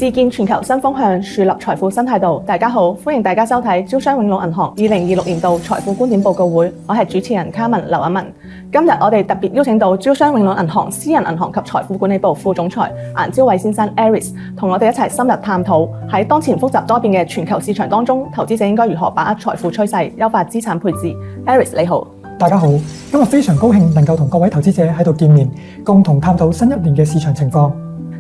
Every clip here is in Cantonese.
自建全球新風向，樹立財富新態度。大家好，歡迎大家收睇招商永隆銀行2026年度財富觀點報告會。我係主持人卡文劉阿文。今日我哋特別邀請到招商永隆銀行私人銀行及財富管理部副總裁顏朝偉先生 Aris， 同我哋一齊深入探討喺當前複雜多變嘅全球市場當中，投資者應該如何把握財富趨勢，優化資產配置。Aris 你好。大家好，今日非常高興能夠同各位投資者喺度見面，共同探討新一年嘅市場情況。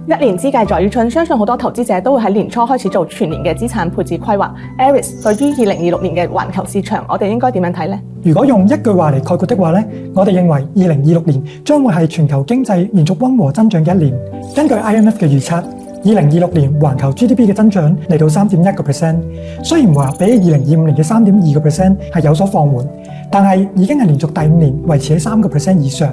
一年之計在於春，相信好多投資者都會喺年初開始做全年嘅資產配置規劃。Aris 對於2026年嘅環球市場，我哋應該點樣睇呢？如果用一句話嚟概括的話呢，我哋認為2026年將會係全球經濟延續溫和增長嘅一年。根據 IMF 嘅預測，2026年環球 GDP 嘅增長嚟到 3.1%， 雖然話比起2025年嘅 3.2% 係有所放緩，但係已經係連續第5年維持喺3% 以上。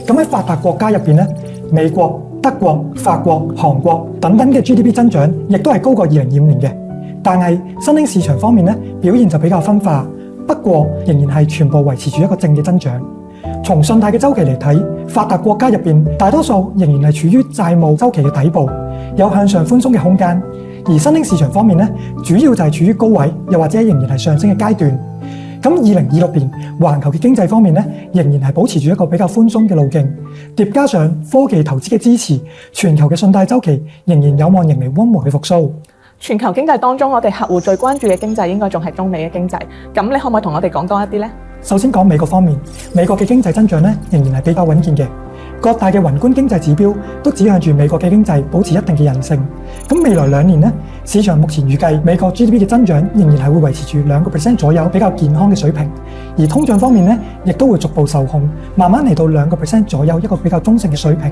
咁喺發達國家入邊呢，美國、德國、法國、韓國等等嘅 GDP 增長亦都係高過2025年嘅，但係新興市場方面呢，表現就比較分化，不過仍然係全部維持住一個正嘅增長。從信貸嘅周期嚟睇，發達國家入邊大多數仍然係處於債務周期嘅底部，有向上寬鬆嘅空間，而新興市場方面呢，主要就係處於高位，又或者仍然係上升嘅階段。咁2026年環球嘅經濟方面呢，仍然係保持住一個比較寬鬆嘅路徑，疊加上科技投資嘅支持，全球嘅信貸周期仍然有望迎嚟溫和嘅復甦。全球經濟當中，我哋客戶最關注嘅經濟應該仲係中美嘅經濟，咁你可唔可以同我哋講多一啲呢？首先講美國方面，美國嘅經濟增長呢，仍然係比較穩健嘅，各大嘅宏觀經濟指標都指向住美國嘅經濟保持一定嘅韌性。咁未來2年呢，市場目前預計美國 GDP 嘅增長仍然係會維持住2% 左右比較健康嘅水平，而通脹方面呢，亦都會逐步受控，慢慢嚟到2% 左右一個比較中性嘅水平。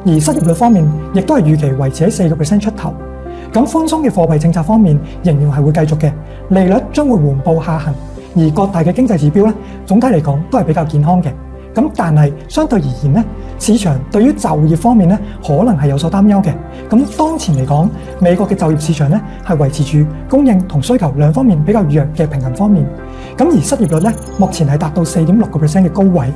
而失業率方面亦都係預期維持喺4% 出頭。咁寬鬆嘅貨幣政策方面仍然係會繼續嘅，利率將會緩步下行，而各大嘅經濟指標呢，總體嚟講都係比較健康嘅。咁但係相對而言呢，市場對於就業方面呢，可能係有所擔憂嘅。咁當前嚟講，美國嘅就業市場呢，係維持住供應同需求兩方面比較弱嘅平衡方面。咁而失業率呢，目前係達到4.6% 嘅高位。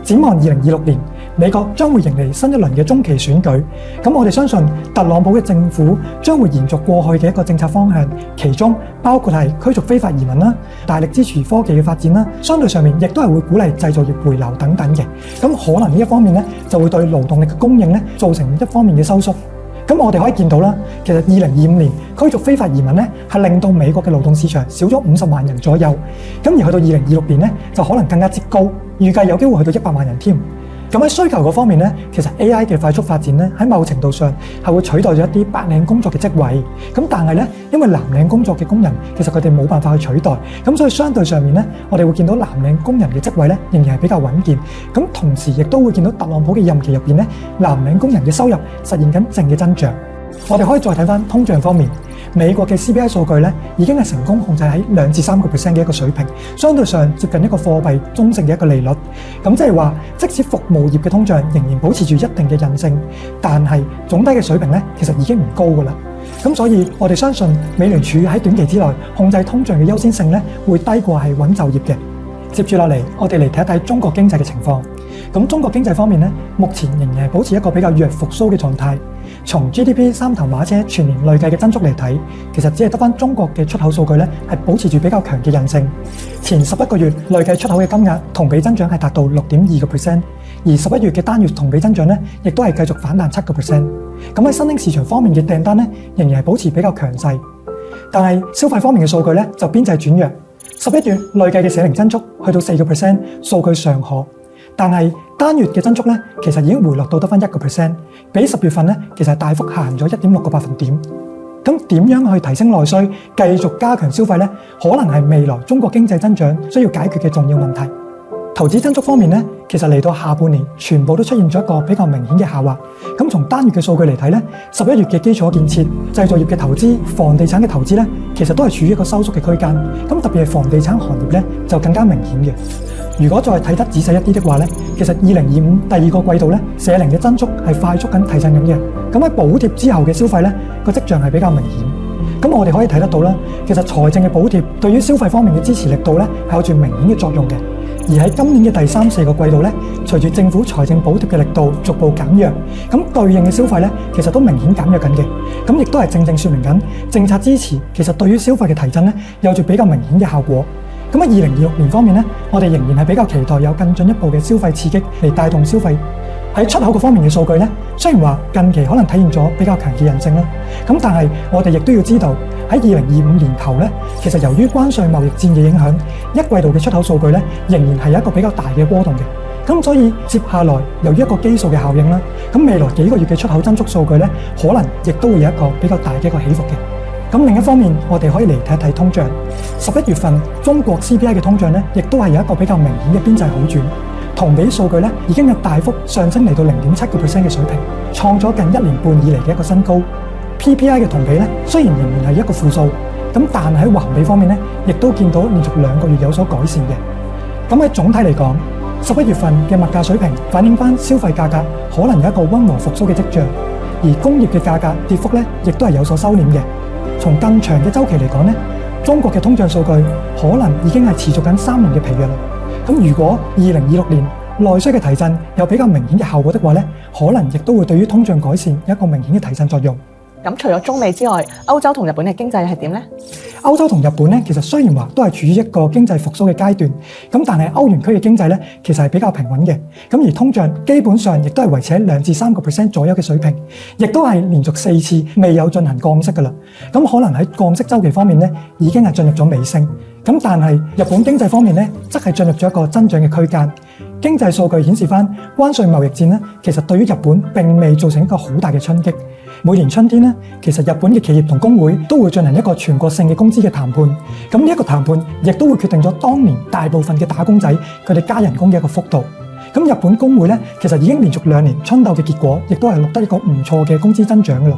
展望2026年，美國將會迎嚟新一輪嘅中期選舉。咁我哋相信特朗普嘅政府將會延續過去嘅一個政策方向，其中包括係驅逐非法移民啦，大力支持科技嘅發展啦，相對上面亦都係會鼓勵製造業回流等等嘅。咁可能呢一方面呢，就會對勞動力嘅供應呢，造成一方面嘅收縮。咁我哋可以見到啦，其實2025年驅逐非法移民呢，係令到美國嘅勞動市場少咗50萬人左右。咁而去到2026年呢，就可能更加之高，預計有機會去到100萬人添。咁喺需求嗰方面呢，其實 AI 嘅快速發展呢，喺某程度上係會取代咗一啲白領工作嘅職位。咁但係呢，因為藍領工作嘅工人其實佢哋冇辦法去取代，咁所以相對上面呢，我哋會見到藍領工人嘅職位呢，仍然係比較穩健。咁同時亦都會見到特朗普嘅任期入邊呢，藍領工人嘅收入實現緊正嘅增長。我哋可以再睇翻通脹方面，美國嘅 CPI 數據呢，已經係成功控制喺2至3%嘅一個水平，相對上接近一個貨幣中性嘅一個利率。咁即係話，即使服務業嘅通脹仍然保持住一定嘅韌性，但係總體嘅水平呢，其實已經唔高㗎啦。咁所以我哋相信美聯儲喺短期之內控制通脹嘅優先性呢，會低過係穩就業嘅。接住落嚟，我哋嚟睇一睇中國經濟嘅情況。咁中國經濟方面呢，目前仍然係保持一個比較弱復甦嘅狀態。從 GDP 三頭馬車全年累計嘅增速嚟睇，其實只係得返中國嘅出口數據呢，係保持住比較強嘅韌性。前11個月累計出口嘅金額同比增長係達到6.2%，而11月嘅單月同比增長呢，亦都係繼續反彈7%。咁喺新興市場方面嘅訂單呢，仍然係保持比較強勢，但係消費方面嘅數據呢，就邊際轉弱。11月累計嘅社零增速去到4%，數據尚可。但係單月嘅增速呢，其實已經回落到得返1%，比10月份呢，其實大幅下行咗1.6個百分點。咁點樣去提升內需，繼續加強消費呢？可能係未來中國經濟增長需要解決嘅重要問題。投資增速方面呢，其實嚟到下半年全部都出現咗一個比較明顯嘅下滑。咁從單月嘅數據嚟睇呢，11月嘅基礎建設、製造業嘅投資、房地產嘅投資呢，其實都係處於一個收縮嘅區間。咁特別係房地產行業呢，就更加明顯嘅。如果再睇得仔細一啲的話呢，其實2025第2個季度呢，社零嘅增速係快速緊提振緊嘅。咁喺補貼之後嘅消費呢，個跡象係比較明顯。咁我哋可以睇得到啦，其實財政嘅補貼對於消費方面嘅支持力度呢，係有住明顯嘅作用嘅。而喺今年嘅第3、4個季度咧，隨住政府財政補貼嘅力度逐步減弱，咁對應嘅消費咧，其實都明顯減弱緊嘅。咁亦都係正説明緊政策支持其實對於消費嘅提振咧，有住比較明顯嘅效果。咁喺2026年方面咧，我哋仍然係比較期待有更進一步嘅消費刺激嚟帶動消費。喺出口嗰方面嘅數據咧，雖然話近期可能體現咗比較強嘅韌性啦，咁但係我哋亦都要知道喺2025年頭咧，其實由於關稅貿易戰嘅影響，一季度嘅出口數據咧仍然係有一個比較大嘅波動嘅。咁所以接下來由於一個基數嘅效應啦，咁未來幾個月嘅出口增速數據咧，可能亦都會有一個比較大嘅一個起伏嘅。咁另一方面，我哋可以嚟睇一睇通脹。11月份中國 CPI 嘅通脹咧，亦都係有一個比較明顯嘅邊際好轉。同比數據咧已經有大幅上升嚟到0.7% 嘅水平，創咗近1年半以嚟嘅一個新高。PPI 嘅同比咧雖然仍然係一個負數，咁但喺環比方面咧，亦都見到連續2個月有所改善嘅。咁喺總體嚟講，11月份嘅物價水平反映翻消費價格可能有一個溫和復甦嘅跡象，而工業嘅價格跌幅咧亦都係有所收斂嘅。從更長嘅週期嚟講咧，中國嘅通脹數據可能已經係持續緊3年嘅疲弱啦。咁如果2026年內需嘅提振有比較明顯嘅效果的話咧，可能亦都會對於通脹改善有一個明顯嘅提振作用。咁除咗中美之外，歐洲同日本嘅經濟係點呢？歐洲同日本咧，其實雖然話都係處於一個經濟復甦嘅階段，咁但係歐元區嘅經濟咧，其實係比較平穩嘅。咁而通脹基本上亦都係維持喺2至3% 左右嘅水平，亦都係連續4次未有進行降息㗎啦。咁可能喺降息週期方面咧，已經係進入咗尾聲。咁但係日本經濟方面咧，則係進入咗一個增長嘅區間。經濟數據顯示翻，關稅貿易戰咧，其實對於日本並未造成一個好大嘅衝擊。每年春天咧，其實日本嘅企業同工會都會進行一個全國性嘅工資嘅談判。咁呢一個談判亦都會決定咗當年大部分嘅打工仔佢哋加人工嘅一個幅度。咁日本工會咧，其實已經連續2年春鬥嘅結果，亦都係錄得一個唔錯嘅工資增長㗎啦。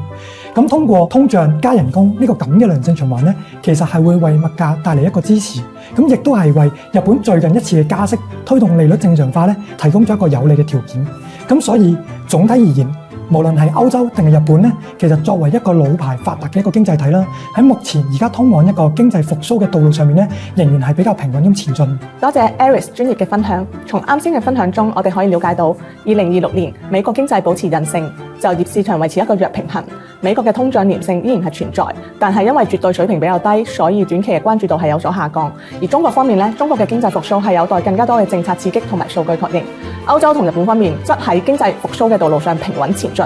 咁通過通脹加人工呢個咁嘅良性循環咧，其實係會為物價帶嚟一個支持。咁亦都係為日本最近一次嘅加息推動利率正常化咧，提供咗一個有利嘅條件。咁所以總體而言，無論係歐洲定係日本咧，其實作為一個老牌發達嘅一個經濟體啦，喺目前而家通往一個經濟復甦嘅道路上面咧，仍然係比較平穩咁前進。多謝 Aris 專業嘅分享。從啱先嘅分享中，我哋可以了解到，2026年美國經濟保持韌性，就業市場維持一個弱平衡，美國嘅通脹黏性依然係存在，但係因為絕對水平比較低，所以短期嘅關注度係有所下降。而中國方面咧，中國嘅經濟復甦係有待更加多嘅政策刺激同埋數據確認。歐洲同日本方面則喺經濟復甦嘅道路上平穩前進。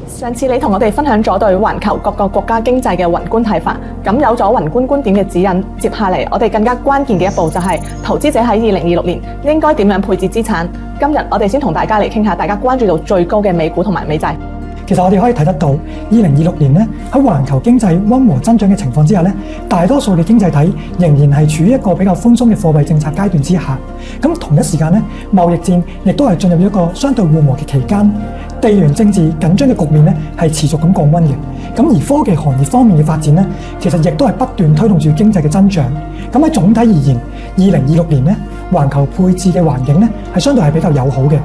上次你同我哋分享咗對環球各個國家經濟嘅宏觀睇法，咁有咗宏觀觀點嘅指引，接下嚟我哋更加關鍵嘅一步就係投資者喺2026年應該點樣配置資產。今日我哋先同大家嚟傾下大家關注度最高嘅美股同埋美債。其實我哋可以睇得到，2026年咧喺環球經濟溫和增長嘅情況之下咧，大多數嘅經濟體仍然係處於一個比較寬鬆嘅貨幣政策階段之下。咁同一時間咧，貿易戰亦都係進入一個相對緩和嘅期間，地緣政治緊張嘅局面咧係持續咁降溫嘅。咁而科技行業方面嘅發展咧，其實亦都係不斷推動住經濟嘅增長。咁喺總體而言，2026年咧，環球配置嘅環境咧係相對係比較友好嘅。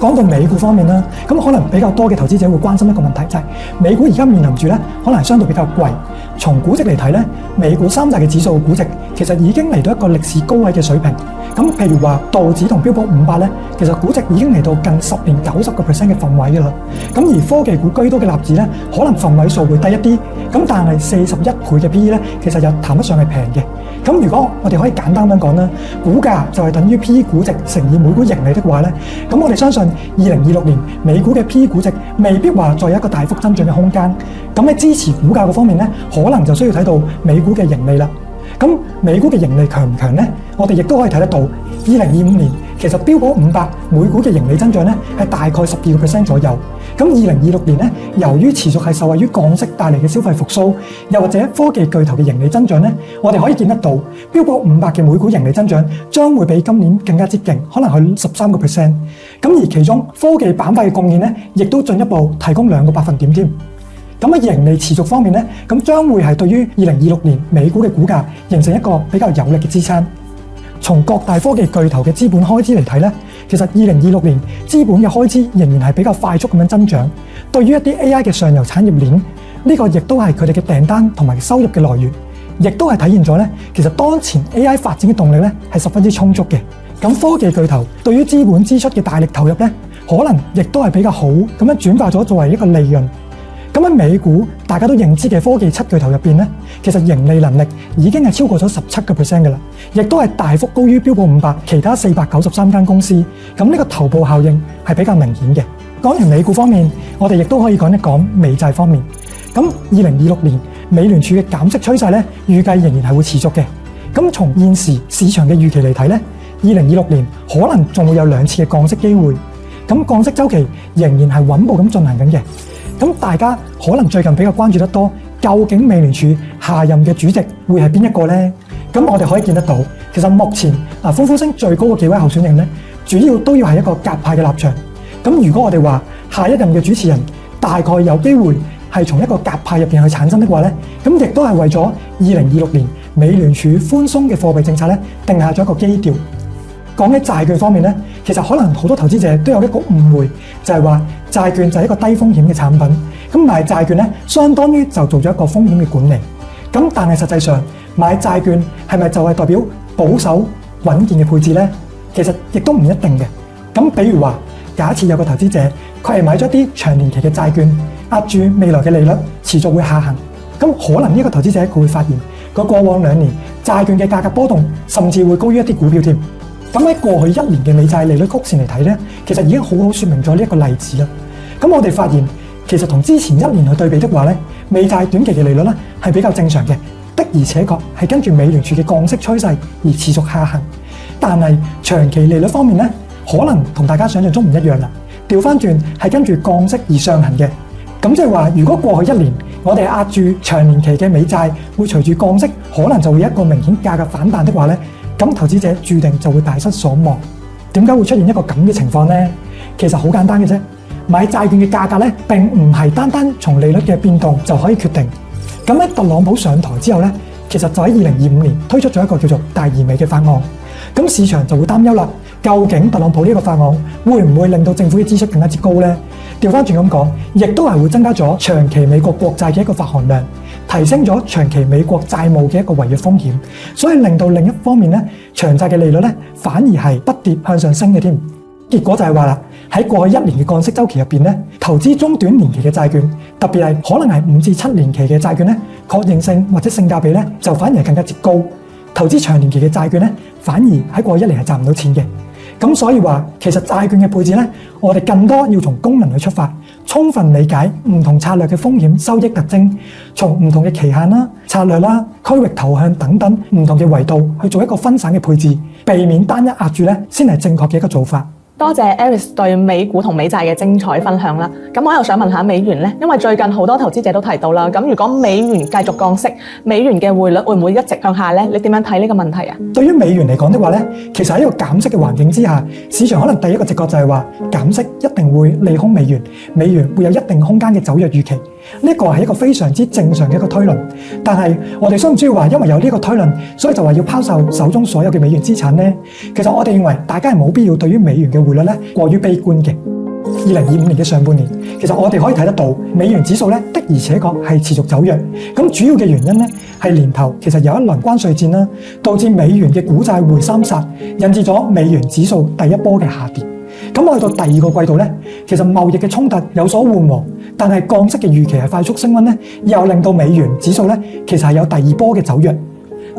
講到美股方面啦，咁可能比較多嘅投資者會關心一個問題，就係美股而家面臨住咧，可能相對比較貴。從估值嚟睇咧，美股3大嘅指數估值其實已經嚟到一個歷史高位嘅水平。咁譬如話道指同標普500咧，其實估值已經嚟到近10年90% 嘅份位㗎啦。咁而科技股居多嘅納指咧，可能份位數會低一啲。咁但係41倍嘅 PE 咧，其實又談得上係平嘅。咁如果我哋可以簡單咁講啦，股價就係等於 PE 估值乘以每股盈利的話咧，咁我哋相信2026年美股嘅 PE 估值未必話再有一個大幅增長嘅空間。咁喺支持股價嗰方面咧，可能就需要睇到美股嘅盈利啦。咁美股嘅盈利強唔強呢？我哋亦都可以睇得到，2025年其實標普500每股嘅盈利增長咧係大概12% 左右。咁2026年咧，由於持續係受惠於降息帶嚟嘅消費復甦，又或者科技巨頭嘅盈利增長咧，我哋可以見得到標普500嘅每股盈利增長將會比今年更加之勁，可能去13%。咁而其中科技板塊嘅貢獻咧，亦都進一步提供2個百分點添。咁喺盈利持續方面咧，咁將會係對於2026年美股嘅股價形成一個比較有力嘅支撐。從各大科技巨頭嘅資本開支嚟睇咧，其實2026年資本嘅開支仍然係比較快速咁樣增長。對於一啲 AI 嘅上游產業鏈，呢個亦都係佢哋嘅訂單同埋收入嘅來源。亦都係體現咗咧，其實當前 AI 發展嘅動力咧係十分之充足嘅。咁科技巨頭對於資本支出嘅大力投入咧，可能亦都係比較好咁樣轉化咗作為一個利潤。咁喺美股大家都認知嘅科技七巨頭入邊咧，其實盈利能力已經係超過咗17%嘅啦，亦都係大幅高於標普500其他493間公司。咁呢個頭部效應係比較明顯嘅。講完美股方面，我哋亦都可以講一講美債方面。咁2026年美聯儲嘅減息趨勢咧，預計仍然係會持續嘅。咁從現時市場嘅預期嚟睇咧，2026年可能仲會有2次嘅降息機會。咁降息週期仍然係穩步咁進行緊嘅。咁大家可能最近比較關注得多，究竟美聯儲下任嘅主席會係邊一個呢？咁我哋可以見得到，其實目前呼聲最高嘅幾位候選人咧，主要都要係一個鴿派嘅立場。咁如果我哋話下一任嘅主持人大概有機會係從一個鴿派入邊去產生的話咧，咁亦都係為咗2026年美聯儲寬鬆嘅貨幣政策咧定下咗一個基調。講起債券方面咧，其實可能好多投資者都有一個誤會，就係話債券就係一個低風險嘅產品，咁買債券咧相當於就做咗一個風險嘅管理。咁但係實際上買債券係咪就係代表保守穩健嘅配置呢？其實亦都唔一定嘅。咁比如話，假設有個投資者佢係買咗啲長年期嘅債券，壓住未來嘅利率持續會下行，咁可能呢個投資者佢會發現個過往2年債券嘅價格波動甚至會高於一啲股票添。咁喺過去1年嘅美債利率曲線嚟睇咧，其實已經好好說明咗呢一個例子啦。咁我哋發現，其實同之前1年去對比的話咧，美債短期嘅利率咧係比較正常嘅，的而且確係跟住美聯儲嘅降息趨勢而持續下行。但係長期利率方面咧，可能同大家想象中唔一樣啦。調翻轉係跟住降息而上行嘅。咁即係話，如果過去1年我哋壓住長年期嘅美債會隨住降息，可能就會有一個明顯價格反彈的話咧，咁投資者注定就會大失所望。點解會出現一個咁嘅情況呢？其實好簡單嘅啫，買債券嘅價格咧並唔係單單從利率嘅變動就可以決定。咁喺特朗普上台之後咧，其實就喺2025年推出咗一個叫做大而美嘅法案。咁市場就會擔憂啦，究竟特朗普呢個法案會唔會令到政府嘅支出更加之高呢？調翻轉咁講，亦都係會增加咗長期美國國債嘅一個發行量，提升咗長期美國債務嘅一個違約風險，所以令到另一方面咧，長債嘅利率咧反而係不跌向上升嘅添。結果就係話啦，喺過去1年嘅降息週期入邊咧，投資中短年期嘅債券，特別係可能係5至7年期嘅債券咧，確認性或者性價比咧就反而係更加之高。投資長年期嘅債券咧，反而喺過去1年係賺唔到錢嘅。咁所以話，其實債券嘅配置咧，我哋更多要從功能去出發，充分理解唔同策略嘅風險收益特徵，從唔同嘅期限啦、策略啦、區域投向等等唔同嘅維度去做一個分散嘅配置，避免單一壓住咧，先係正確嘅一個做法。多謝 Aris 對美股同美債嘅精彩分享啦。咁我又想問下美元咧，因為最近好多投資者都提到啦，咁如果美元繼續降息，美元嘅匯率會唔會一直向下咧？你點樣睇呢個問題啊？對於美元嚟講的話咧，其實喺一個減息嘅環境之下，市場可能第一個直覺就係話減息一定會利空美元，美元會有一定空間嘅走弱預期。呢個係一個非常之正常嘅一個推論，但係我哋需唔需要話因為有呢個推論，所以就話要拋售手中所有嘅美元資產呢？其實我哋認為大家係冇必要對於美元嘅匯率咧過於悲觀嘅。2025年嘅上半年，其實我哋可以睇得到美元指數咧的而且確係持續走弱。咁主要嘅原因咧係年頭其實有一輪關稅戰啦，導致美元嘅股債匯三殺，引致咗美元指數第一波嘅下跌。咁去到第2個季度咧，其實貿易嘅衝突有所緩和，但係降息嘅預期係快速升溫咧，又令到美元指數咧其實係有第2波嘅走弱。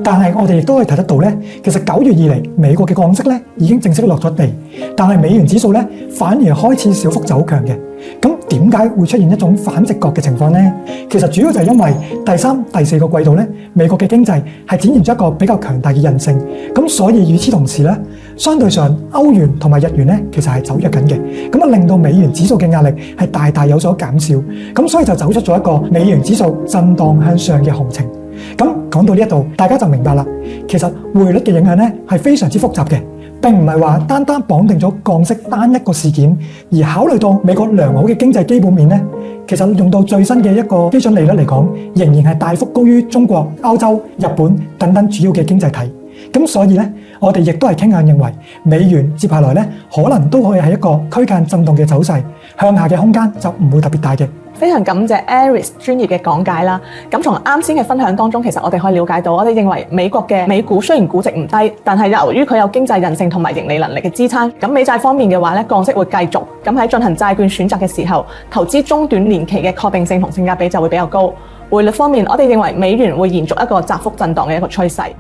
但係我哋亦都可以睇得到咧，其實9月以嚟美國嘅降息咧已經正式落咗地，但係美元指數咧反而開始小幅走強嘅。咁點解會出現一種反直覺嘅情況呢？其實主要就係因為第3、第4個季度咧，美國嘅經濟係展現咗一個比較強大嘅韌性，咁所以與此同時咧，相對上歐元同埋日元咧其實係走弱緊嘅，咁啊令到美元指數嘅壓力係大大有所減少，咁所以就走出咗一個美元指數震盪向上嘅行情。咁講到呢一度，大家就明白啦。其實匯率嘅影響咧係非常之複雜嘅，並唔係話單單綁定咗降息單一個事件，而考慮到美國良好嘅經濟基本面咧，其實用到最新嘅一個基準利率嚟講，仍然係大幅高於中國、歐洲、日本等等主要嘅經濟體。咁所以咧，我哋亦都係傾向認為美元接下來咧可能都可以係一個區間震動嘅走勢，向下嘅空間就唔會特別大嘅。非常感謝 Aris 專業嘅講解啦。咁從啱先嘅分享當中，其實我哋可以了解到，我哋認為美國嘅美股雖然估值唔低，但係由於佢有經濟韌性同埋盈利能力嘅支撐，咁美債方面嘅話咧，降息會繼續。咁喺進行債券選擇嘅時候，投資中短年期嘅確定性同性價比就會比較高。匯率方面，我哋認為美元會延續一個窄幅震盪嘅一個趨勢。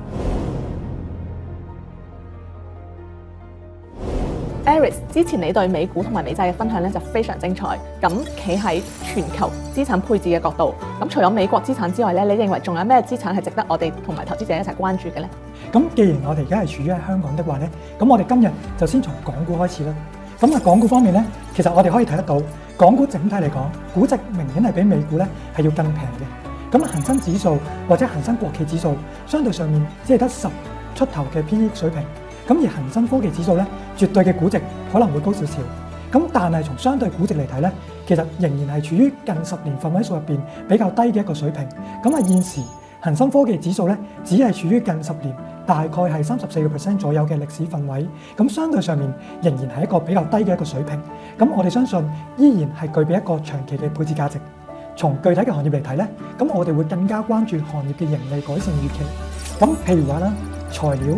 Aris， 之前你對美股同埋美債嘅分享咧就非常精彩。咁企喺全球資產配置嘅角度，咁除咗美國資產之外咧，你認為仲有咩資產係值得我哋同埋投資者一齊關注嘅咧？咁既然我哋而家係處於喺香港的話咧，咁我哋今日就先從港股開始啦。咁啊，港股方面咧，其實我哋可以睇得到，港股整體嚟講，估值明顯係比美股咧係要更平嘅。咁恒生指數或者恒生國企指數，相對上面只係得10出頭嘅 PE 水平。咁而恒生科技指數咧，絕對嘅估值可能會高少少。咁但係從相對估值嚟睇咧，其實仍然係處於近10年份位數入邊比較低嘅一個水平。咁啊，現時恒生科技指數咧，只係處於近10年大概係34% 左右嘅歷史份位。咁相對上面仍然係一個比較低嘅一個水平。咁我哋相信依然係具備一個長期嘅配置價值。從具體嘅行業嚟睇咧，咁我哋會更加關注行業嘅盈利改善預期。咁譬如話啦，材料、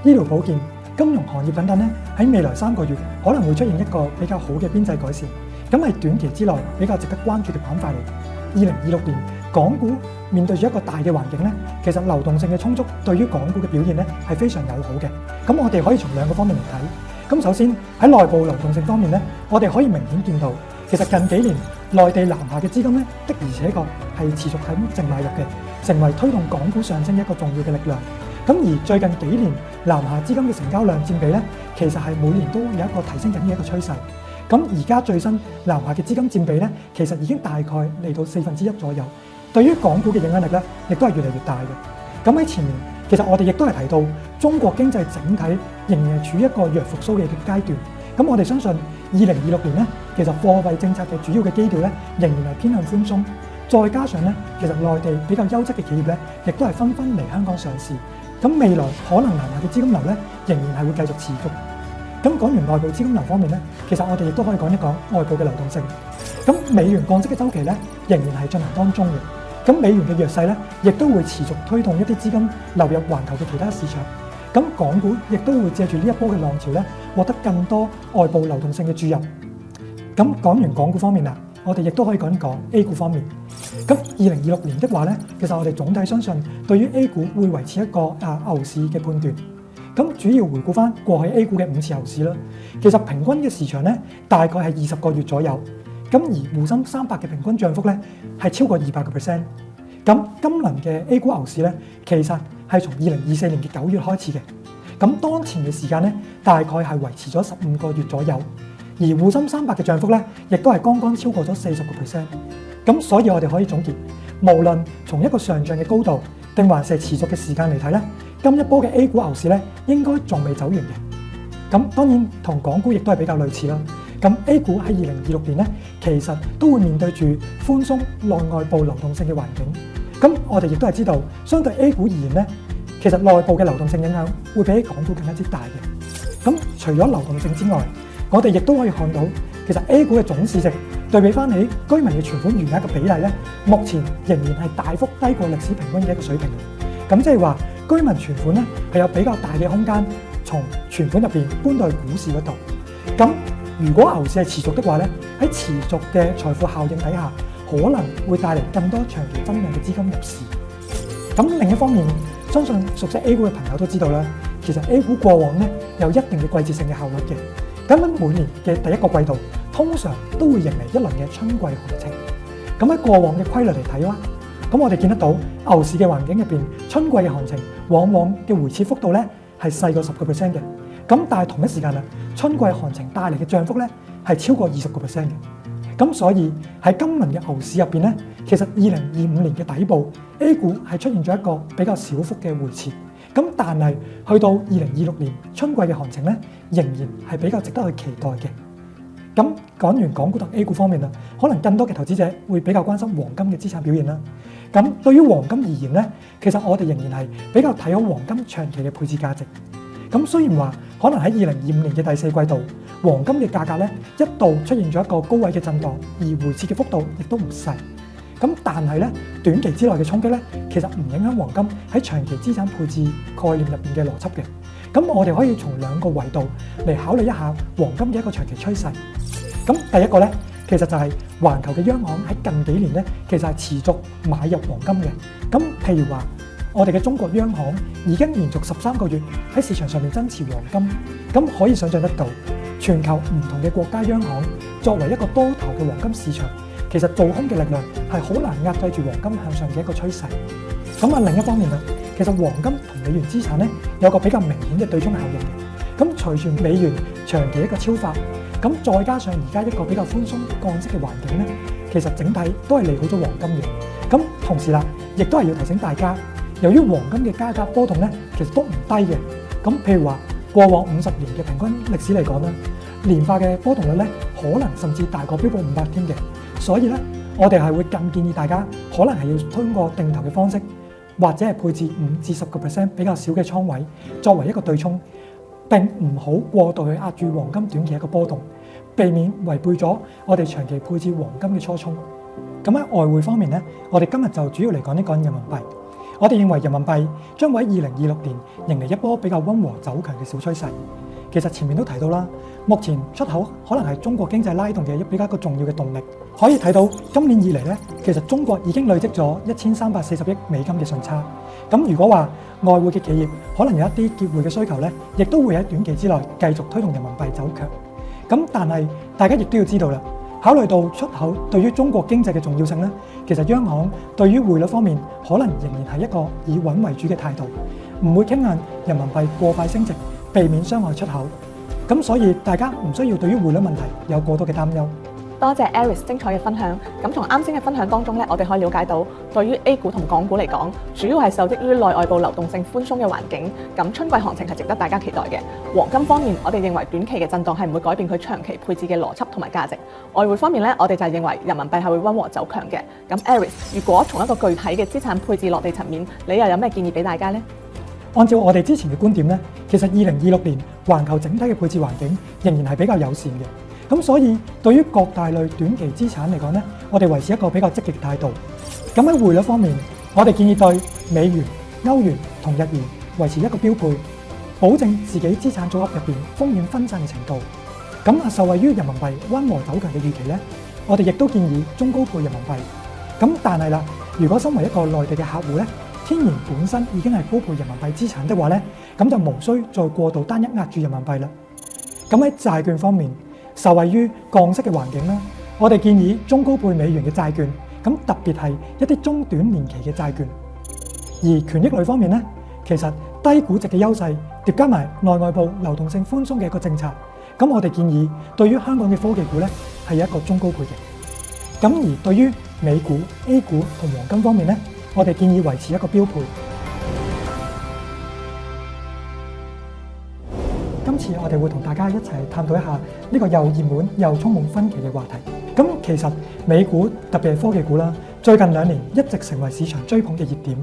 醫療保健、金融行業等等咧，喺未來3個月可能會出現一個比較好嘅邊際改善，咁係短期之內比較值得關注嘅板塊嚟。2026年港股面對住一個大嘅環境咧，其實流動性嘅充足對於港股嘅表現咧係非常友好嘅。咁我哋可以從2個方面嚟睇。咁首先喺內部流動性方面咧，我哋可以明顯見到，其實近幾年內地南下嘅資金咧的而且確係持續喺淨買入嘅，成為推動港股上升一個重要嘅力量。咁而最近幾年南下資金嘅成交量佔比咧，其實係每年都有一個提升緊嘅一個趨勢。咁而家最新南下嘅資金佔比咧，其實已經大概嚟到1/4左右。對於港股嘅影響力咧，亦都係越嚟越大嘅。咁喺前面，其實我哋亦都係提到中國經濟整體仍然係處於一個弱復甦嘅階段。咁我哋相信2026年咧，其實貨幣政策嘅主要嘅基調咧，仍然係偏向寬鬆。再加上咧，其實內地比較優質嘅企業咧，亦都係紛紛嚟香港上市。咁未來可能南下嘅資金流咧，仍然係會繼續持續。咁講完內部資金流方面咧，其實我哋亦都可以講一講外部嘅流動性。咁美元降息嘅週期咧，仍然係進行當中嘅。咁美元嘅弱勢咧，亦都會持續推動一啲資金流入環球嘅其他市場。咁港股亦都會借住呢一波嘅浪潮咧，獲得更多外部流動性嘅注入。咁講完港股方面啦，我哋亦都可以講一講 A 股方面。咁2026年的話咧，其實我哋總體相信對於 A 股會維持一個牛市嘅判斷。咁主要回顧翻過去 A 股嘅5次牛市啦，其實平均嘅時長咧大概係20個月左右。咁而滬深300嘅平均漲幅咧係超過200%。咁今輪嘅 A 股牛市咧，其實係從2024年嘅9月開始嘅。咁當前嘅時間咧，大概係維持咗15個月左右。而滬深300嘅漲幅咧，亦都係剛剛超過咗40%。咁所以我哋可以總結，無論從一個上漲嘅高度，定還是持續嘅時間嚟睇咧，今一波嘅 A 股牛市咧，應該仲未走完嘅。咁當然同港股亦都係比較類似啦。咁 A 股喺2026年咧，其實都會面對住寬鬆內外部流動性嘅環境。咁我哋亦都係知道，相對 A 股而言咧，其實內部嘅流動性影響會比起港股更加之大嘅。咁除咗流動性之外，我哋亦都可以看到，其實 A 股嘅總市值對比翻起居民嘅存款餘額嘅比例咧，目前仍然係大幅低過歷史平均嘅一個水平。咁即係話，居民存款咧係有比較大嘅空間，從存款入邊搬到去股市嗰度。咁如果牛市係持續的話咧，喺持續嘅財富效應底下，可能會帶嚟更多長期增量嘅資金入市。咁另一方面，相信熟悉 A 股嘅朋友都知道啦，其實 A 股過往咧有一定嘅季節性嘅效率嘅。咁喺每年嘅第一個季度，通常都會迎嚟一輪嘅春季行情。咁喺過往嘅規律嚟睇啦，咁我哋見得到牛市嘅環境入邊，春季嘅行情往往嘅回撤幅度咧係細過10%嘅。咁但係同一時間啦，春季行情帶嚟嘅漲幅咧係超過20%嘅。咁所以喺今輪嘅牛市入邊咧，其實2025年嘅底部 A 股係出現咗一個比較小幅嘅回撤。咁但係去到2026年春季嘅行情咧，仍然係比較值得去期待嘅。咁講完港股同 A 股方面啦，可能更多嘅投資者會比較關心黃金嘅資產表現啦。咁對於黃金而言咧，其實我哋仍然係比較睇好黃金長期嘅配置價值。咁雖然話可能喺2025年嘅第四季度，黃金嘅價格咧一度出現咗一個高位嘅震盪，而回撤嘅幅度亦都唔細。咁但係咧短期之內嘅衝擊咧，其實唔影響黃金喺長期資產配置概念入邊嘅邏輯嘅。咁我哋可以從兩個維度嚟考慮一下黃金嘅一個長期趨勢。咁第一個咧，其實就係環球嘅央行喺近幾年咧，其實係持續買入黃金嘅。咁譬如話，我哋嘅中國央行已經連續13個月喺市場上面增持黃金。咁可以想象得到，全球唔同嘅國家央行作為一個多頭嘅黃金市場，其實做空嘅力量係好難壓制住黃金向上嘅一個趨勢。咁另一方面其實黃金同美元資產咧有個比較明顯嘅對沖效應嘅。咁隨住美元長期一個超發，咁再加上而家一個比較寬鬆降息嘅環境咧，其實整體都係利好咗黃金嘅。咁同時亦都係要提醒大家，由於黃金嘅價格波動咧，其實都唔低嘅。咁譬如話過往50年嘅平均歷史嚟講咧，年化嘅波動率咧可能甚至大過標普500添嘅。所以咧，我哋係會更建議大家可能係要通過定投嘅方式，或者係配置5至10% 比較少嘅倉位，作為一個對沖，並唔好過度去壓住黃金短期一個波動，避免違背咗我哋長期配置黃金嘅初衷。咁喺外匯方面咧，我哋今日就主要嚟講一講人民幣。我哋認為人民幣將會喺2026年迎嚟一波比較溫和走強嘅小趨勢。其實前面都提到啦，目前出口可能係中國經濟拉動嘅一個重要嘅動力。可以睇到今年以嚟咧，其實中國已經累積咗1340億美金嘅順差。咁如果話外匯嘅企業可能有一啲結匯嘅需求咧，亦都會喺短期之內繼續推動人民幣走強。咁但係大家亦都要知道啦，考慮到出口對於中國經濟嘅重要性咧，其實央行對於匯率方面可能仍然係一個以穩為主嘅態度，唔會傾向人民幣過快升值，避免傷害出口。咁所以大家唔需要對於匯率問題有過多嘅擔憂。多謝 Aris 精彩嘅分享。咁從啱先嘅分享當中咧，我哋可以了解到，對於 A 股同港股嚟講，主要係受益於內外部流動性寬鬆嘅環境。咁春季行情係值得大家期待嘅。黃金方面，我哋認為短期嘅震盪係唔會改變佢長期配置嘅邏輯同埋價值。外匯方面咧，我哋就係認為人民幣係會溫和走強嘅。咁 Aris，如果從一個具體嘅資產配置落地層面，你又有咩建議俾大家呢？按照我哋之前嘅觀點咧，其實2026年環球整體嘅配置環境仍然係比較友善嘅。咁所以對於各大類短期資產嚟講咧，我哋維持一個比較積極態度。咁喺匯率方面，我哋建議對美元、歐元同日元維持一個標配，保證自己資產組合入邊風險分散嘅程度。咁受惠於人民幣溫和走強嘅預期咧，我哋亦都建議中高配人民幣。咁但係如果身為一個內地嘅客戶咧，天然本身已經係高配人民幣資產的話咧，咁就無需再過度單一壓住人民幣啦。咁喺債券方面，受惠於降息嘅環境啦，我哋建議中高配美元嘅債券，咁特別係一啲中短年期嘅債券。而權益類方面咧，其實低估值嘅優勢疊加埋內外部流動性寬鬆嘅一個政策，咁我哋建議對於香港嘅科技股咧係一個中高配嘅。咁而對於美股、A 股同黃金方面咧，我哋建議維持一個標配。今次我哋會同大家一齊探討一下呢個又熱門又充滿分歧嘅話題。咁其實美股特別係科技股啦，最近2年一直成為市場追捧嘅熱點。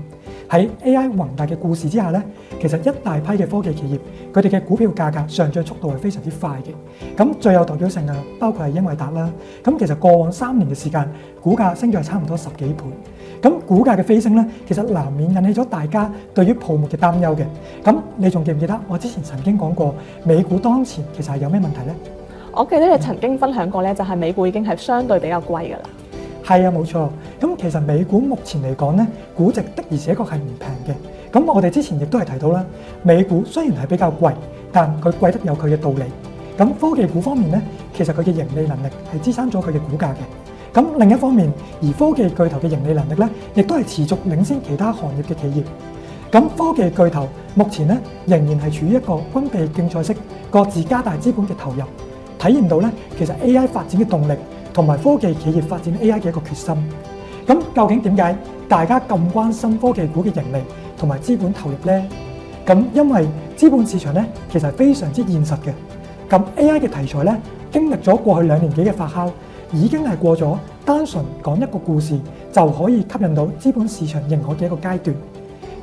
喺 AI 宏大嘅故事之下咧，其實一大批嘅科技企業佢哋嘅股票價格上漲速度係非常之快嘅。咁最有代表性包括係英偉達啦。咁其實過往3年嘅時間，股價升咗係差唔多10幾倍。咁股價嘅飛升咧，其實難免引起咗大家對於泡沫嘅擔憂嘅。咁你仲記唔記得我之前曾經講過美股當前其實係有咩問題呢？我記得你曾經分享過咧，就係美股已經係相對比較貴㗎啦。係啊，冇錯。咁其實美股目前嚟講咧，估值的而且確係唔平嘅。咁我哋之前亦都係提到啦，美股雖然係比較貴，但佢貴得有佢嘅道理。咁科技股方面咧，其實佢嘅盈利能力係支撐咗佢嘅股價嘅。咁另一方面，而科技巨頭嘅盈利能力咧，亦都係持續領先其他行業嘅企業。咁科技巨頭目前咧，仍然係處於一個軍備競賽式，各自加大資本嘅投入，體現到咧其實 AI 發展嘅動力同埋科技企業發展 AI 嘅一個決心。咁究竟點解大家咁關心科技股嘅盈利同埋資本投入呢？咁因為資本市場咧其實係非常之現實嘅。咁 AI 嘅題材咧，經歷咗過去2年幾嘅發酵，已經係過咗單純講一個故事就可以吸引到資本市場認可嘅一個階段。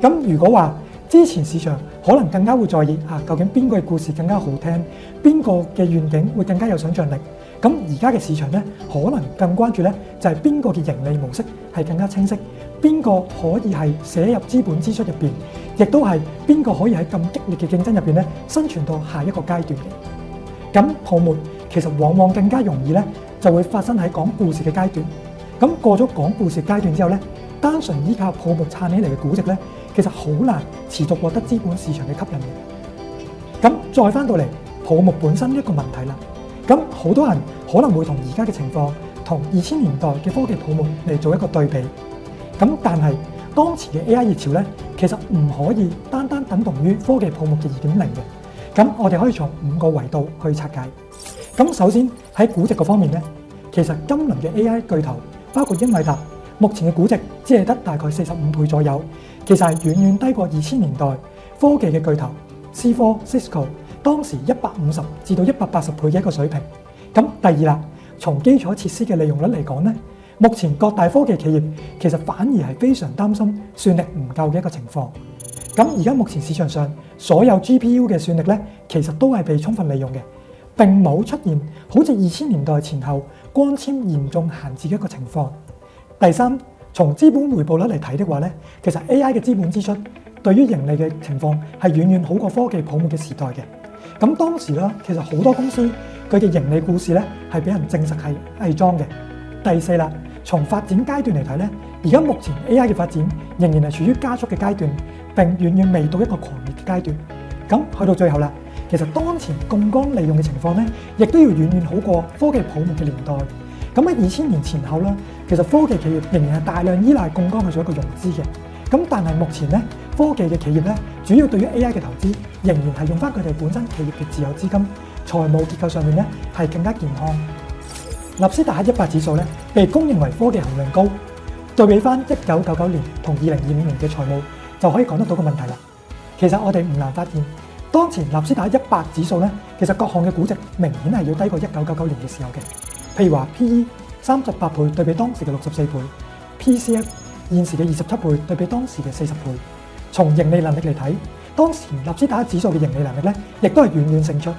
咁如果話之前市場可能更加會在意究竟邊個嘅故事更加好聽，邊個嘅願景會更加有想像力。咁而家嘅市場咧，可能更關注咧就係邊個嘅盈利模式係更加清晰，邊個可以係寫入資本支出入邊，亦都係邊個可以喺咁激烈嘅競爭入邊咧生存到下一個階段嘅。咁泡沫其實往往更加容易咧就會發生喺講故事嘅階段。咁過咗講故事階段之後咧，單純依靠泡沫撐起嚟嘅估值咧，其實好難持續獲得資本市場嘅吸引力。咁再翻到嚟泡沫本身一個問題啦。咁好多人可能會同而家嘅情況，同2000年代嘅科技泡沫嚟做一個對比。咁但係當前嘅 AI 熱潮咧，其實唔可以單單等同於科技泡沫嘅2.0嘅。咁我哋可以從5個維度去拆解。咁首先喺估值嗰方面咧，其實今輪嘅 AI 巨頭包括英偉達，目前嘅估值只係得大概45倍左右，其實係遠遠低過2000年代科技嘅巨頭 C4、Cisco 當時150至到180倍嘅一個水平。咁第二啦，從基礎設施嘅利用率嚟講咧，目前各大科技企業其實反而係非常擔心算力唔夠嘅一個情況。咁而家目前市場上所有 GPU 嘅算力咧，其實都係被充分利用嘅，並冇出現好似2000年代前後光纖嚴重閒置嘅一個情況。第三，從資本回報率嚟睇的話咧，其實 AI 嘅資本支出對於盈利嘅情況係遠遠好過科技泡沫嘅時代嘅。咁當時啦，其實好多公司佢嘅盈利故事咧係俾人證實係偽裝嘅。第四啦，從發展階段嚟睇咧，而家目前 AI 嘅發展仍然係處於加速嘅階段，並遠遠未到一個狂熱嘅階段。咁去到最後啦，其實當前槓桿利用嘅情況咧，亦都要遠遠好過科技泡沫嘅年代。咁喺2000年前後啦，其實科技企業仍然係大量依賴槓桿去做一個融資嘅。咁但係目前咧，科技嘅企業咧，主要對於 AI 嘅投資仍然係用翻佢哋本身企業嘅自有資金，財務結構上面咧係更加健康。納斯達克100指數咧被公認為科技含量高，對比翻1999年同2025年嘅財務就可以講得到個問題啦。其實我哋唔難發現，當前納斯達克100指數咧，其實各項嘅估值明顯係要低過1999年嘅時候嘅。譬如話 PE 38倍對比當時嘅64倍 ，PCF 現時嘅27倍對比當時嘅40倍。從盈利能力嚟睇，當時納斯達克指數嘅盈利能力咧，亦都係遠遠勝出。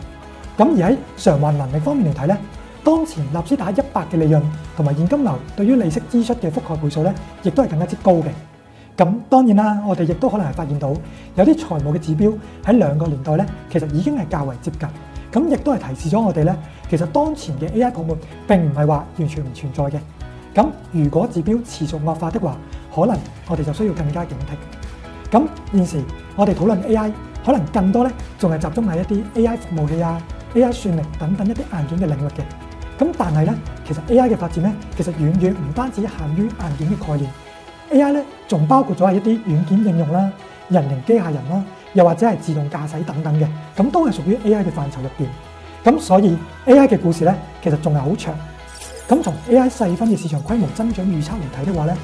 咁而喺償還能力方面嚟睇咧，當前納斯達克100嘅利潤同埋現金流對於利息支出嘅覆蓋倍數咧，亦都係更加之高嘅。咁當然啦，我哋亦都可能係發現到有啲財務嘅指標喺兩個年代咧，其實已經係較為接近。咁亦都係提示咗我哋咧，其實當前嘅 AI 泡沫並唔係話完全唔存在嘅。咁如果指標持續惡化的話，可能我哋就需要更加警惕。咁現時我哋討論 AI，可能更多咧仲係集中喺一啲 AI 服務器啊、AI 算力等等一啲硬件嘅領域嘅。咁但係咧，其實 AI 嘅發展咧，其實遠遠唔單止限於硬件嘅概念。AI 咧仲包括咗係一啲軟件應用啦、人形機械人啦，又或者係自動駕駛等等嘅，咁都係屬於 AI 嘅範疇入邊。咁所以 AI 嘅故事咧，其實仲係好長。咁從 AI 細分嘅市場規模增長預測嚟睇嘅話咧，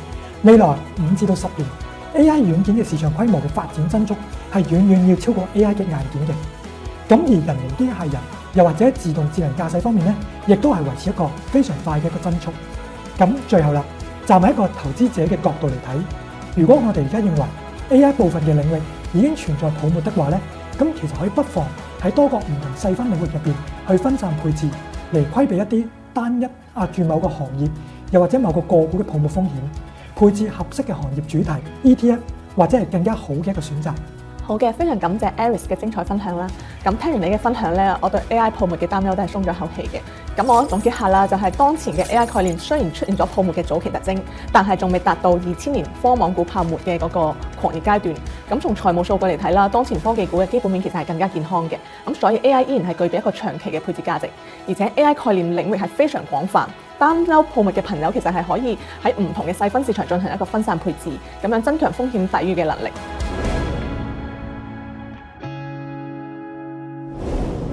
未來5至到10年 AI 軟件嘅市場規模嘅發展增速係遠遠要超過 AI 嘅硬件嘅。咁而人形機械人又或者自動智能駕駛方面咧，亦都係維持一個非常快嘅一個增速。咁最後啦，站喺一個投資者嘅角度嚟睇，如果我哋而家認為 AI 部分嘅領域已經存在泡沫的話咧，咁其實可以不妨喺多個唔同細分領域入邊去分散配置，嚟規避一啲單一壓住某個行業又或者某個個股嘅泡沫風險，配置合適嘅行業主題 ETF 或者係更加好嘅一個選擇。好嘅，非常感謝 Aris 嘅精彩分享啦。咁聽完你嘅分享咧，我對 AI 泡沫嘅擔憂都係鬆咗口氣嘅。咁我總結下啦，就係當前嘅 AI 概念雖然出現咗泡沫嘅早期特徵，但係仲未達到2000年科網股泡沫嘅嗰個狂熱階段。咁從財務數據嚟睇啦，當前科技股嘅基本面其實係更加健康嘅。咁所以 AI 依然係具備一個長期嘅配置價值，而且 AI 概念領域係非常廣泛。擔憂泡沫嘅朋友其實係可以喺唔同嘅細分市場進行一個分散配置，咁樣增強風險抵禦嘅能力。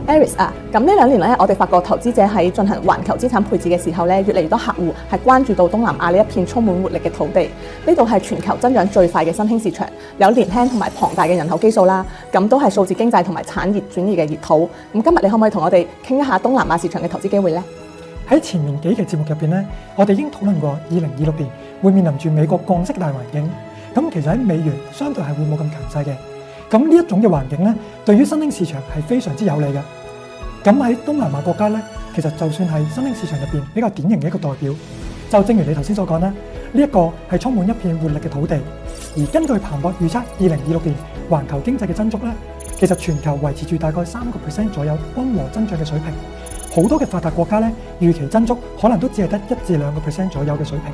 Aris 啊，咁呢2年咧，我哋發覺投資者喺進行環球資產配置嘅時候咧，越嚟越多客戶係關注到東南亞呢一片充滿活力嘅土地。呢度係全球增長最快嘅新興市場，有年輕同埋龐大嘅人口基數啦，咁都係數字經濟同埋產業轉移嘅熱土。咁今日你可唔可以同我哋傾一下東南亞市場嘅投資機會呢？喺前面幾期節目入邊咧，我哋已經討論過2026年會面臨住美國降息大環境。咁其實喺美元相對係會冇咁強勢嘅，咁呢一種嘅環境咧，對於新興市場係非常之有利嘅。咁喺東南亞國家咧，其實就算係新興市場入邊比較典型嘅一個代表。就正如你頭先所講啦，呢一個係充滿一片活力嘅土地。而根據彭博預測，2026年環球經濟嘅增速咧，其實全球維持住大概3% 左右溫和增長嘅水平。好多嘅發達國家咧，預期增速可能都只係得1至2% 左右嘅水平。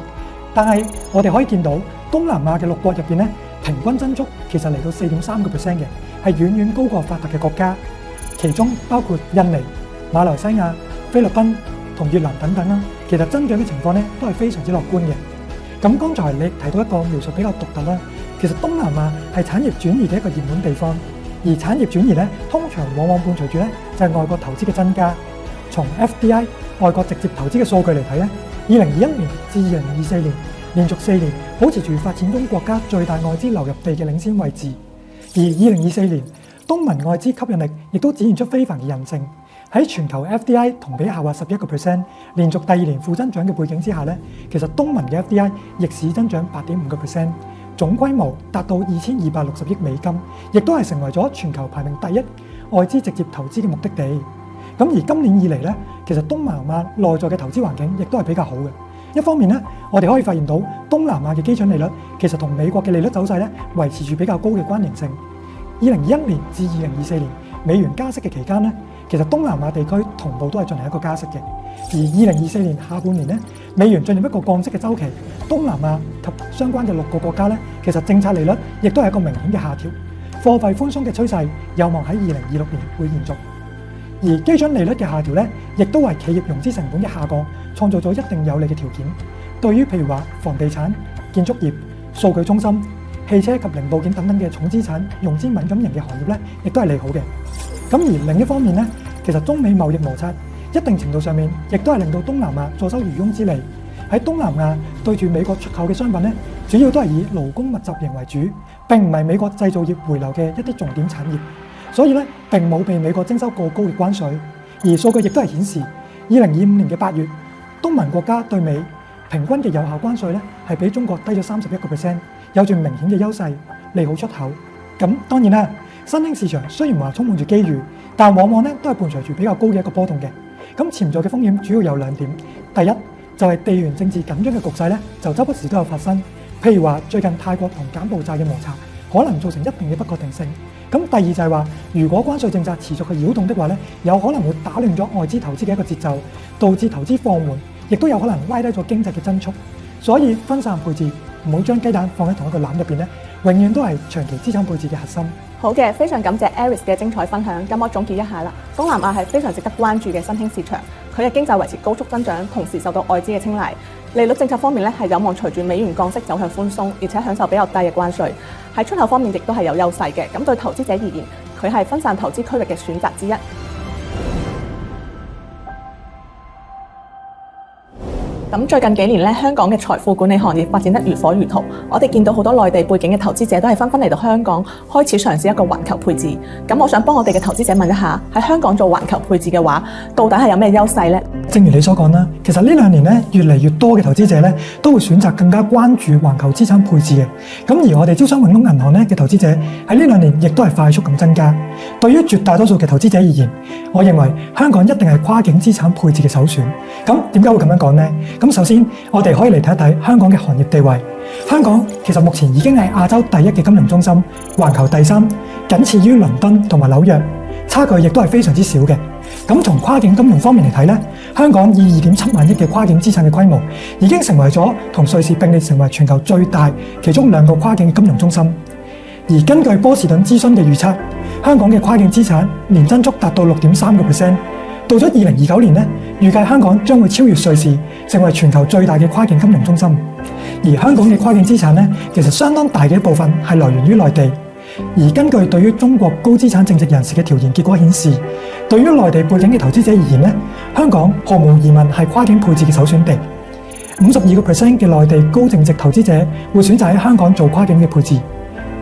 但係我哋可以見到東南亞嘅6國入邊咧，平均增速其實嚟到4.3%嘅，係遠遠高過發達嘅國家。其中包括印尼、馬來西亞、菲律賓同越南等等啦。其實增長嘅情況咧都係非常之樂觀嘅。咁剛才你提到一個描述比較獨特啦，其實東南亞係產業轉移嘅一個熱門地方，而產業轉移咧通常往往伴隨住咧就係外國投資嘅增加。從 FDI 外國直接投資嘅數據嚟睇咧，2021年至2024年連續4年保持住發展中國家最大外資流入地嘅領先位置。而2024年東盟外資吸引力亦都展現出非凡嘅韌性。喺全球 FDI 同比下滑11%，連續第2年負增長嘅背景之下咧，其實東盟嘅 FDI 逆市增長8.5%，總規模達到2260億美金，亦都係成為咗全球排名第1外資直接投資嘅目的地。咁而今年以嚟咧，其實東南亞內在嘅投資環境亦都係比較好嘅。一方面咧，我哋可以發現到東南亞嘅基準利率其實同美國嘅利率走勢咧維持住比較高嘅關聯性。2021年至2024年美元加息嘅期間咧，其實東南亞地區同步都係進行一個加息嘅。而2024年下半年咧，美元進入一個降息嘅週期，東南亞及相關嘅6個國家咧，其實政策利率亦都係一個明顯嘅下調，貨幣寬鬆嘅趨勢有望喺2026年會延續。而基準利率嘅下調咧，亦都為企業融資成本嘅下降創造咗一定有利嘅條件。對於譬如話房地產、建築業、數據中心、汽車及零部件等等嘅重資產、融資敏感型嘅行業咧，亦都係利好嘅。咁而另一方面咧，其實中美貿易摩擦一定程度上面，亦都係令到東南亞坐收漁翁之利。喺東南亞對住美國出口嘅商品咧，主要都係以勞工密集型為主，並唔係美國製造業回流嘅一啲重點產業。所以咧，並冇被美國徵收過高嘅關稅，而數據亦都係顯示，2025年嘅8月，東盟國家對美平均嘅有效關稅咧係比中國低咗31%，有住明顯嘅優勢，利好出口。咁當然啦，新興市場雖然話充滿住機遇，但往往咧都係伴隨住比較高嘅一個波動嘅。咁潛在嘅風險主要有2點，第一就係地緣政治緊張嘅局勢咧，就周不時都有發生，譬如話最近泰國同柬埔寨嘅摩擦，可能造成一定嘅不確定性。咁第二就係話，如果關稅政策持續去擾動的話咧，有可能會打亂咗外資投資嘅一個節奏，導致投資放緩，亦都有可能拉低咗經濟嘅增速。所以分散配置，唔好將雞蛋放喺同一個籃入邊咧，永遠都係長期資產配置嘅核心。好嘅，非常感謝 Aris 嘅精彩分享。咁我總結一下啦，東南亞係非常值得關注嘅新興市場，佢嘅經濟維持高速增長，同時受到外資嘅青睞。利率政策方面咧，係有望隨住美元降息走向寬鬆，而且享受比較低嘅關稅。喺出口方面亦都係有優勢嘅，咁對投資者而言，佢係分散投資區域嘅選擇之一。咁最近幾年咧，香港嘅財富管理行業發展得如火如荼。我哋見到好多內地背景嘅投資者都係紛紛嚟到香港，開始嘗試一個環球配置。咁我想幫我哋嘅投資者問一下，喺香港做環球配置嘅話，到底係有咩優勢呢？正如你所講啦，其實呢2年咧，越嚟越多嘅投資者咧，都會選擇更加關注環球資產配置嘅。咁而我哋招商永隆銀行咧嘅投資者喺呢2年亦都係快速咁增加。對於絕大多數嘅投資者而言，我認為香港一定係跨境資產配置嘅首選。咁點解會咁樣講呢？咁首先，我哋可以嚟睇一睇香港嘅行業地位。香港其實目前已經係亞洲第1嘅金融中心，環球第3，僅次於倫敦同埋紐約，差距亦都係非常之少嘅。咁從跨境金融方面嚟睇咧，香港以2.7萬億嘅跨境資產嘅規模，已經成為咗同瑞士並列成為全球最大其中2個跨境金融中心。而根據波士頓諮詢嘅預測，香港嘅跨境資產年增速達到6.3%。到咗2029年咧，預計香港將會超越瑞士，成為全球最大嘅跨境金融中心。而香港嘅跨境資產咧，其實相當大嘅一部分係來源於內地。而根據對於中國高資產淨值人士嘅調研結果顯示，對於內地背景嘅投資者而言咧，香港毫無疑問係跨境配置嘅首選地。52% 嘅內地高淨值投資者會選擇喺香港做跨境嘅配置。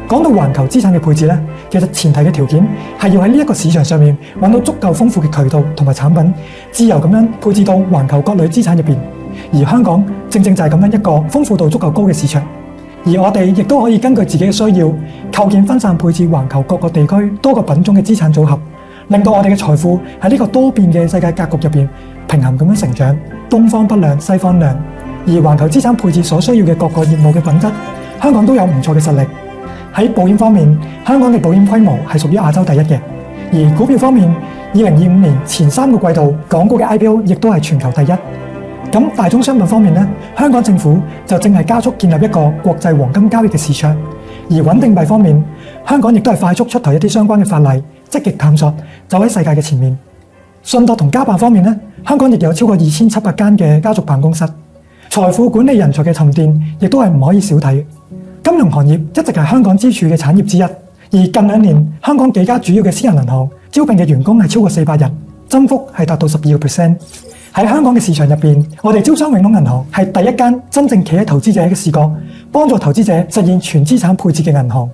講到環球資產嘅配置咧，其實前提嘅條件係要喺呢一個市場上面揾到足夠豐富嘅渠道同埋產品，自由咁樣配置到環球各類資產入邊。而香港正正就係咁樣一個豐富度足夠高嘅市場。而我哋亦都可以根據自己嘅需要，構建分散配置環球各個地區多個品種嘅資產組合，令到我哋嘅財富喺呢個多變嘅世界格局入邊平衡咁樣成長。東方不亮西方亮，而環球資產配置所需要嘅各個業務嘅品質，香港都有唔錯嘅實力。喺保險方面，香港嘅保險規模係屬於亞洲第一嘅。而股票方面，2025年前3個季度，港股嘅 IPO 亦都係全球第一。咁大宗商品方面呢，香港政府就正係加速建立一個國際黃金交易嘅市場。而穩定幣方面，香港亦都係快速出台一啲相關嘅法例，積極探索走喺世界嘅前面。信託同家辦方面呢，香港亦有超過2700間嘅家族辦公室，財富管理人才嘅沉澱亦都係唔可以少睇。金融行業一直係香港支柱嘅產業之一，而近2年香港幾家主要嘅私人銀行招聘嘅員工係超過400人，增幅係達到12%。喺香港嘅市場入邊，我哋招商永隆銀行係第一間真正企喺投資者嘅視角，幫助投資者實現全資產配置嘅銀行。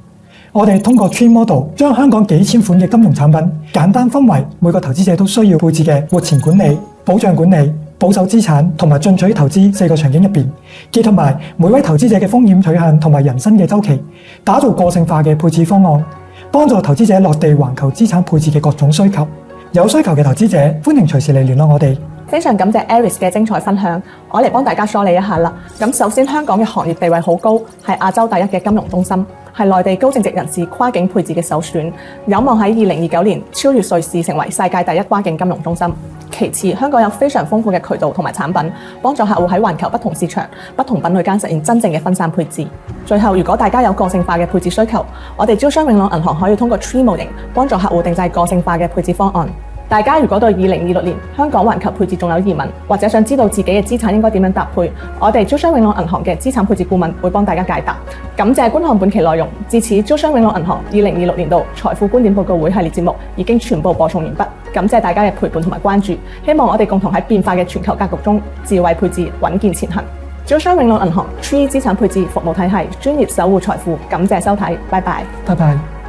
我哋通過 Tree Model 將香港幾千款嘅金融產品簡單分為每個投資者都需要配置嘅活錢管理、保障管理、保守資產同埋進取投資4個場景入邊，結合埋每位投資者嘅風險取向同埋人生嘅週期，打造個性化嘅配置方案，幫助投資者落地環球資產配置嘅各種需求。有需求嘅投資者歡迎隨時嚟聯絡我哋。非常感謝 Aris 嘅精彩分享，我嚟幫大家梳理一下啦。咁首先，香港嘅行業地位好高，係亞洲第一嘅金融中心，係內地高淨值人士跨境配置嘅首選，有望喺2029年超越瑞士成為世界第一跨境金融中心。其次，香港有非常豐富嘅渠道同埋產品，幫助客戶喺環球不同市場、不同品類間實現真正嘅分散配置。最後，如果大家有個性化嘅配置需求，我哋招商永隆銀行可以通過 Tree 模型幫助客戶定製個性化嘅配置方案。大家如果對2026年香港環球配置仲有疑問，或者想知道自己嘅資產應該點樣搭配，我哋招商永隆銀行嘅資產配置顧問會幫大家解答。感謝觀看本期內容，至此招商永隆銀行2026年度財富觀點報告會系列節目已經全部播送完畢。感謝大家嘅陪伴同埋關注，希望我哋共同喺變化嘅全球格局中智慧配置，穩健前行。招商永隆銀行 Tree 資產配置服務體系，專業守護財富。感謝收睇，拜拜。拜拜。